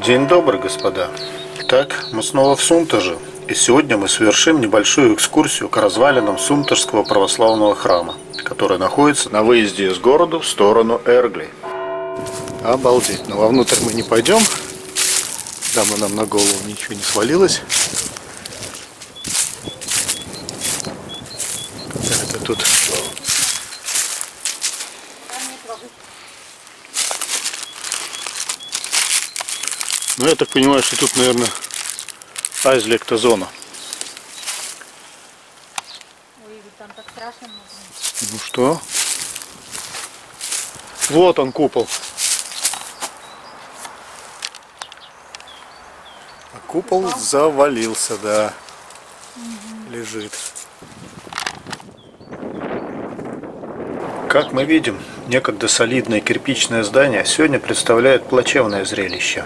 День добрый, господа. Итак, мы снова в Сунтаже, и сегодня мы совершим небольшую экскурсию к развалинам Сунтажского православного храма, который находится на выезде из города в сторону Эргли. Обалдеть, но вовнутрь мы не пойдем, дабы нам на голову ничего не свалилось. Это тут... Ну, я так понимаю, что тут, наверное, айзлектозона. Ой, там так страшно много. Ну что? Вот он, купол. А купол завалился, да. Лежит. Как мы видим, некогда солидное кирпичное здание сегодня представляет плачевное зрелище.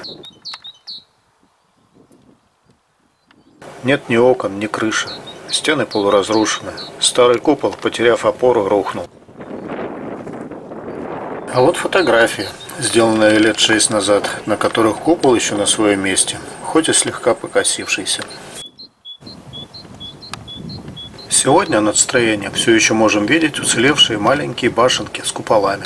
Нет ни окон, ни крыши. Стены полуразрушены. Старый купол, потеряв опору, рухнул. А вот фотографии, сделанные лет 6 назад, на которых купол еще на своем месте, хоть и слегка покосившийся. Сегодня над строением все еще можем видеть уцелевшие маленькие башенки с куполами.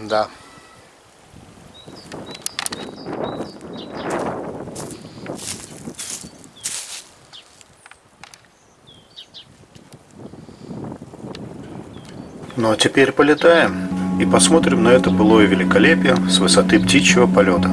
Да. Ну а теперь полетаем и посмотрим на это былое великолепие с высоты птичьего полета.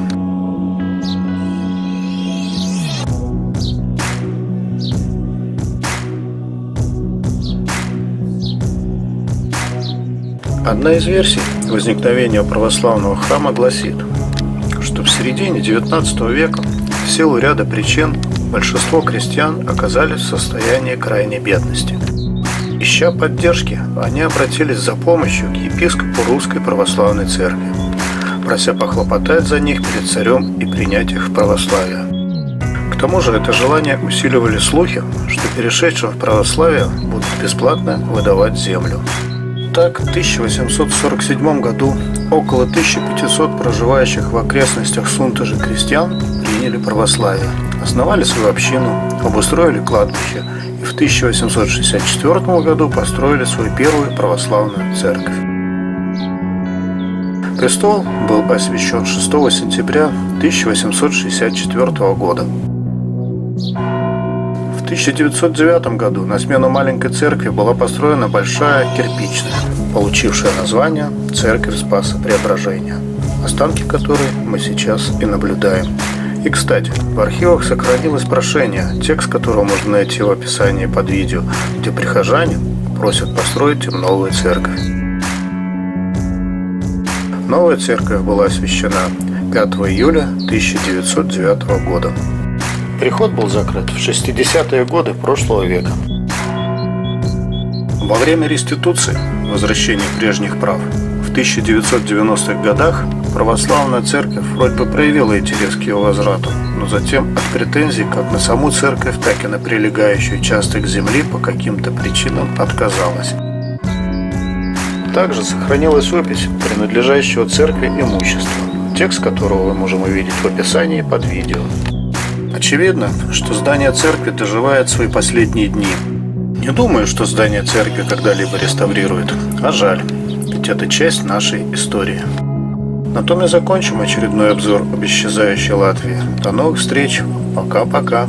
Одна из версий возникновения православного храма гласит, что в середине XIX века в силу ряда причин большинство крестьян оказались в состоянии крайней бедности. Ища поддержки, они обратились за помощью к епископу Русской Православной Церкви, прося похлопотать за них перед царем и принять их в православие. К тому же это желание усиливали слухи, что перешедшим в православие будут бесплатно выдавать землю. Так, в 1847 году около 1500 проживающих в окрестностях Сунтажа крестьян приняли православие, основали свою общину, обустроили кладбище и в 1864 году построили свою первую православную церковь. Престол был освящен 6 сентября 1864 года. В 1909 году на смену маленькой церкви была построена большая кирпичная, получившая название «Церковь Спаса Преображения», останки которой мы сейчас и наблюдаем. И, кстати, в архивах сохранилось прошение, текст которого можно найти в описании под видео, где прихожане просят построить им новую церковь. Новая церковь была освящена 5 июля 1909 года. Приход был закрыт в 60-е годы прошлого века. Во время реституции, возвращения прежних прав, в 1990-х годах православная церковь вроде бы проявила интерес к его возврату, но затем от претензий как на саму церковь, так и на прилегающий участок земли по каким-то причинам отказалась. Также сохранилась опись принадлежащего церкви имущества, текст которого мы можем увидеть в описании под видео. Очевидно, что здание церкви доживает свои последние дни. Не думаю, что здание церкви когда-либо реставрируют, а жаль, ведь это часть нашей истории. На том и закончим очередной обзор об исчезающей Латвии. До новых встреч, пока-пока.